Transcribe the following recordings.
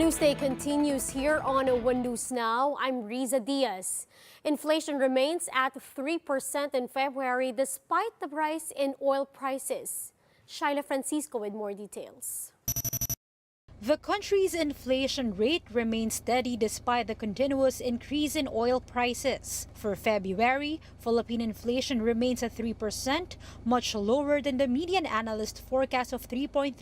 Newsday continues here on One News Now. I'm Riza Diaz. Inflation remains at 3% in February despite the rise in oil prices. Shaila Francisco with more details. The country's inflation rate remains steady despite the continuous increase in oil prices. For February, Philippine inflation remains at 3%, much lower than the median analyst forecast of 3.3%.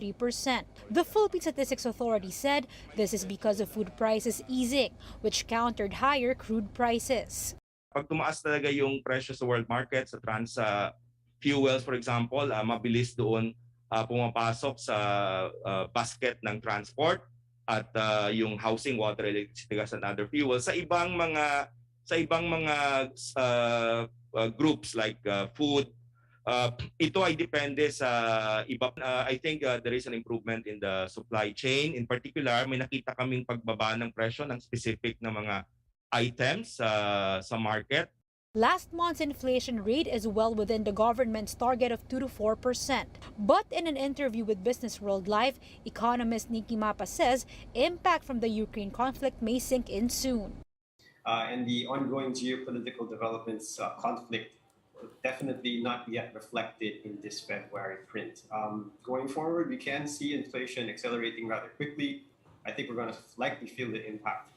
The Philippine Statistics Authority said this is because of food prices easing, which countered higher crude prices. Pag tumaas talaga yung presyo sa world market, sa fuels for example, mabilis doon pumapasok sa basket ng transport at yung housing, water, electricity, gas and other fuels. Sa ibang mga groups like food, ito ay depende sa iba. I think there is an improvement in the supply chain. In particular, may nakita kaming pagbaba ng presyo ng specific na mga items sa market. Last month's inflation rate is well within the government's target of 2 to 4%. But in an interview with Business World Live, economist Nikki Mapa says impact from the Ukraine conflict may sink in soon. And the ongoing geopolitical developments, conflict, definitely not yet reflected in this February print. Going forward, we can see inflation accelerating rather quickly. I think we're going to likely feel the impact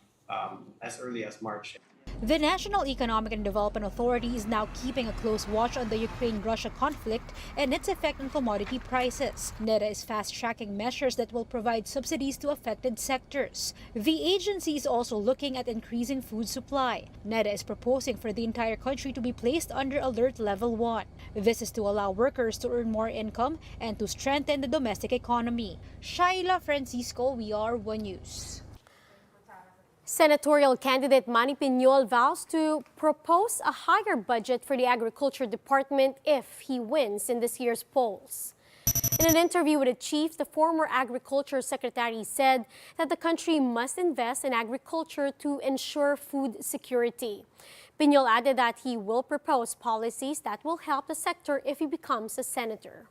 as early as March. The National Economic and Development Authority is now keeping a close watch on the Ukraine-Russia conflict and its effect on commodity prices. NEDA is fast-tracking measures that will provide subsidies to affected sectors. The agency is also looking at increasing food supply. NEDA is proposing for the entire country to be placed under Alert Level 1. This is to allow workers to earn more income and to strengthen the domestic economy. Shaila Francisco, we are One News. Senatorial candidate Manipul vows to propose a higher budget for the Agriculture Department if he wins in this year's polls. In an interview with the chief, the former Agriculture Secretary said that the country must invest in agriculture to ensure food security. Piñol added that he will propose policies that will help the sector if he becomes a senator.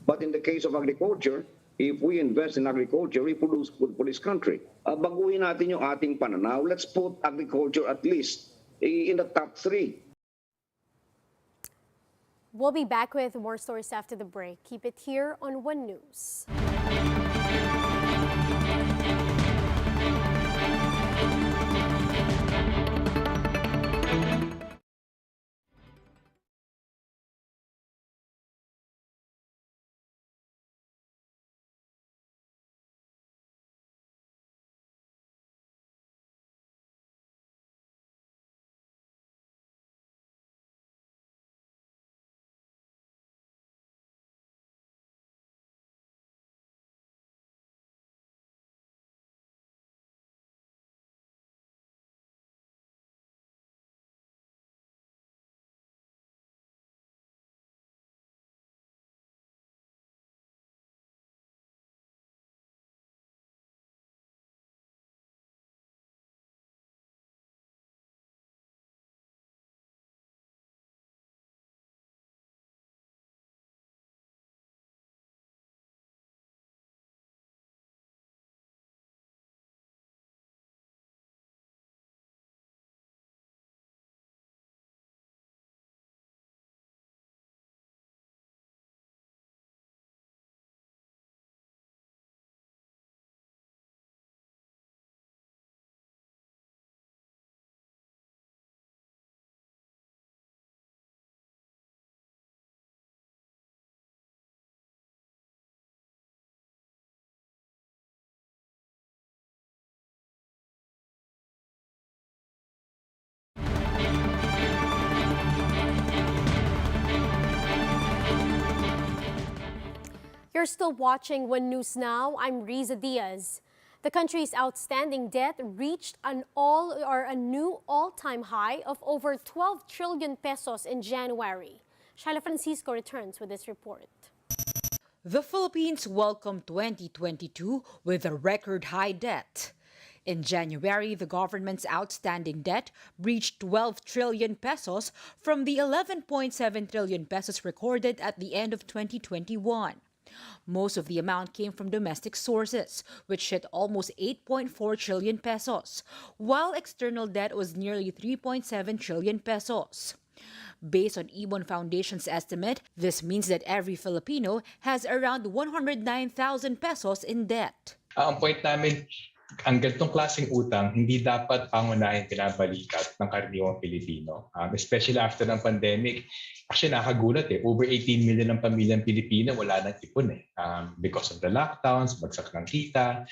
But in the case of agriculture, if we invest in agriculture, we produce food for this country. Baguhin natin yung ating pananaw. Let's put agriculture at least in the top 3. We'll be back with more stories after the break. Keep it here on One News. You're still watching One News Now. I'm Riza Diaz. The country's outstanding debt reached a new all-time high of over 12 trillion pesos in January. Shaila Francisco returns with this report. The Philippines welcomed 2022 with a record high debt. In January, the government's outstanding debt breached 12 trillion pesos from the 11.7 trillion pesos recorded at the end of 2021. Most of the amount came from domestic sources, which hit almost 8.4 trillion pesos, while external debt was nearly 3.7 trillion pesos. Based on Ibon Foundation's estimate, this means that every Filipino has around 109,000 pesos in debt. Ang point namin, ang ganitong klaseng utang, hindi dapat pangunahin pinabalikat ng karaniwang Pilipino. Especially after ng pandemic, actually nakagulat over 18 million ng pamilyang Pilipino wala nang ipon because of the lockdowns, bagsak ng kita.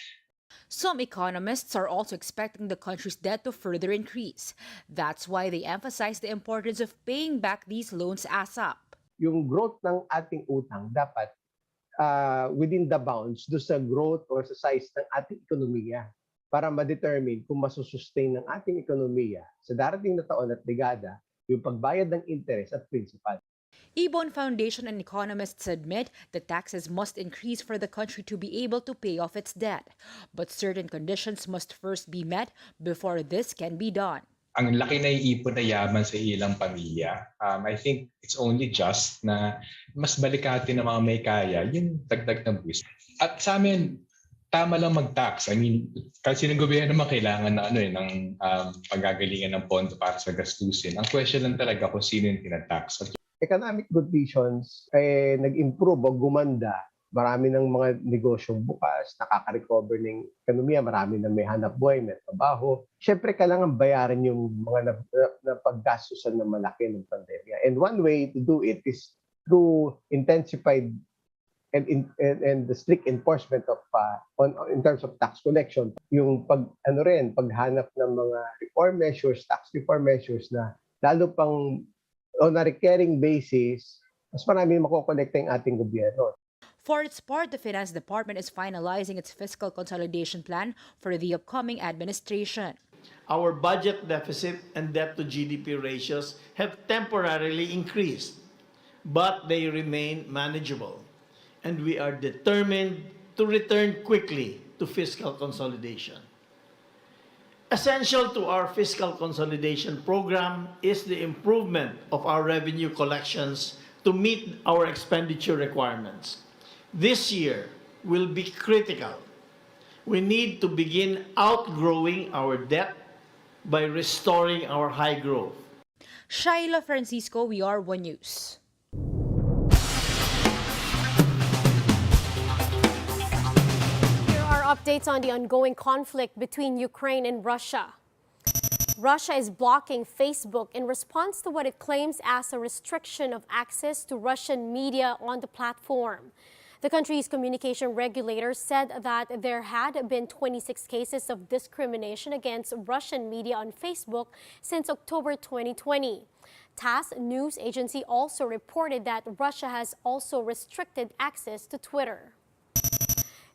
Some economists are also expecting the country's debt to further increase. That's why they emphasize the importance of paying back these loans ASAP. Yung growth ng ating utang dapat within the bounds do sa growth or sa size ng ating ekonomiya para ma-determine kung masusustain ng ating ekonomiya sa darating na taon at dekada yung pagbayad ng interest at principal. Ibon Foundation and economists admit that taxes must increase for the country to be able to pay off its debt. But certain conditions must first be met before this can be done. Ang laki na iipon na yaman sa ilang pamilya. I think it's only just na mas balikati na mga may kaya yung dagdag na buwis. At sa amin, tama lang mag-tax. I mean, kasi ng gobyerno naman kailangan na ng paggagalingan ng pondo para sa gastusin. Ang question lang talaga kung sino yung tinatax. Economic conditions nag-improve o gumanda. Marami ng mga negosyong bukas, nakaka-recover ng ekonomiya, marami na may hanap buhay, may trabaho. Siyempre, kailangan bayaran yung mga napaggastusan na malaki ng pandemya. And one way to do it is through intensified and the strict enforcement of in terms of tax collection. Yung paghanap ng mga reform measures, tax reform measures na lalo pang on a recurring basis, mas marami makokolekta yung ating gobyerno. For its part, the Finance Department is finalizing its fiscal consolidation plan for the upcoming administration. Our budget deficit and debt to GDP ratios have temporarily increased, but they remain manageable. And we are determined to return quickly to fiscal consolidation. Essential to our fiscal consolidation program is the improvement of our revenue collections to meet our expenditure requirements. This year will be critical. We need to begin outgrowing our debt by restoring our high growth. Shaila Francisco, We Are One News. Updates on the ongoing conflict between Ukraine and Russia. Russia is blocking Facebook in response to what it claims as a restriction of access to Russian media on the platform. The country's communication regulator said that there had been 26 cases of discrimination against Russian media on Facebook since October 2020. TASS news agency also reported that Russia has also restricted access to Twitter.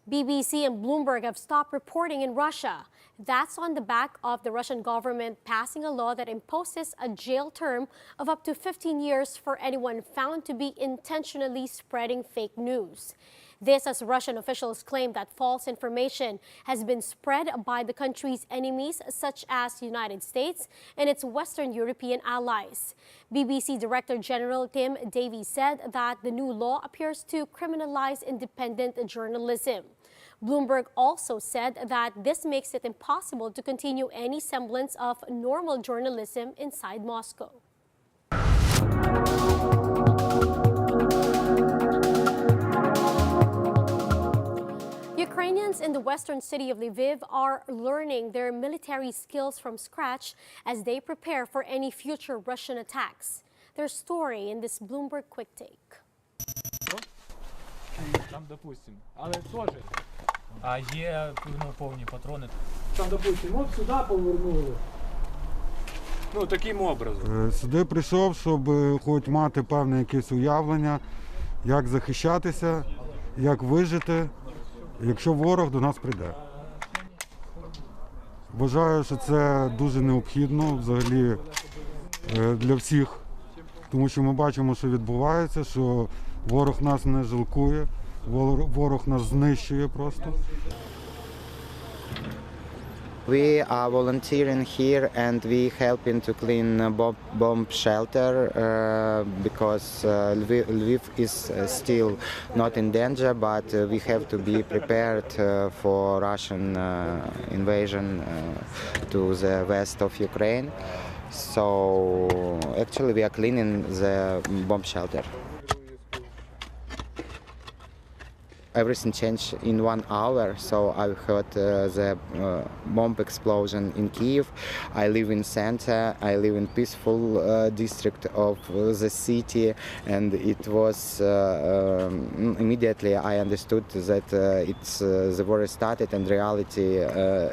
BBC and Bloomberg have stopped reporting in Russia. That's on the back of the Russian government passing a law that imposes a jail term of up to 15 years for anyone found to be intentionally spreading fake news. This as Russian officials claim that false information has been spread by the country's enemies such as the United States and its Western European allies. BBC Director General Tim Davies said that the new law appears to criminalize independent journalism. Bloomberg also said that this makes it impossible to continue any semblance of normal journalism inside Moscow. Ukrainians in the western city of Lviv are learning their military skills from scratch as they prepare for any future Russian attacks. Their story in this Bloomberg Quick Take. Там, допустим, але теж. А є повні патрони. Там, допустим, от сюди повернули. Ну, таким образом. Сюди прийшов, щоб хоч мати певне якесь уявлення, як захищатися, як вижити, якщо ворог до нас прийде. Вважаю, що це дуже необхідно взагалі для всіх, тому що ми бачимо, що відбувається, що ворог нас не жалкує, ворог нас знищує просто. We are volunteering here and we helping to clean bomb shelter because Lviv is still not in danger, but we have to be prepared for Russian invasion to the west of Ukraine. So actually we are cleaning the bomb shelter. Everything changed in 1 hour, so I heard the bomb explosion in Kiev. I live in center, I live in peaceful district of the city, and it was immediately I understood that the war started and reality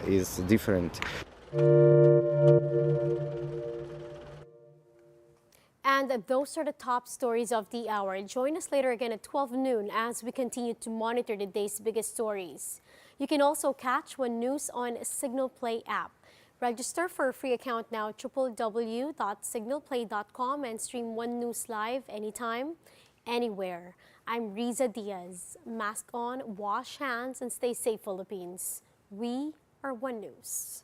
is different. And those are the top stories of the hour. Join us later again at 12 noon as we continue to monitor the day's biggest stories. You can also catch One News on Signal Play app. Register for a free account now at www.signalplay.com and stream One News live anytime, anywhere. I'm Riza Diaz. Mask on, wash hands, and stay safe, Philippines. We are One News.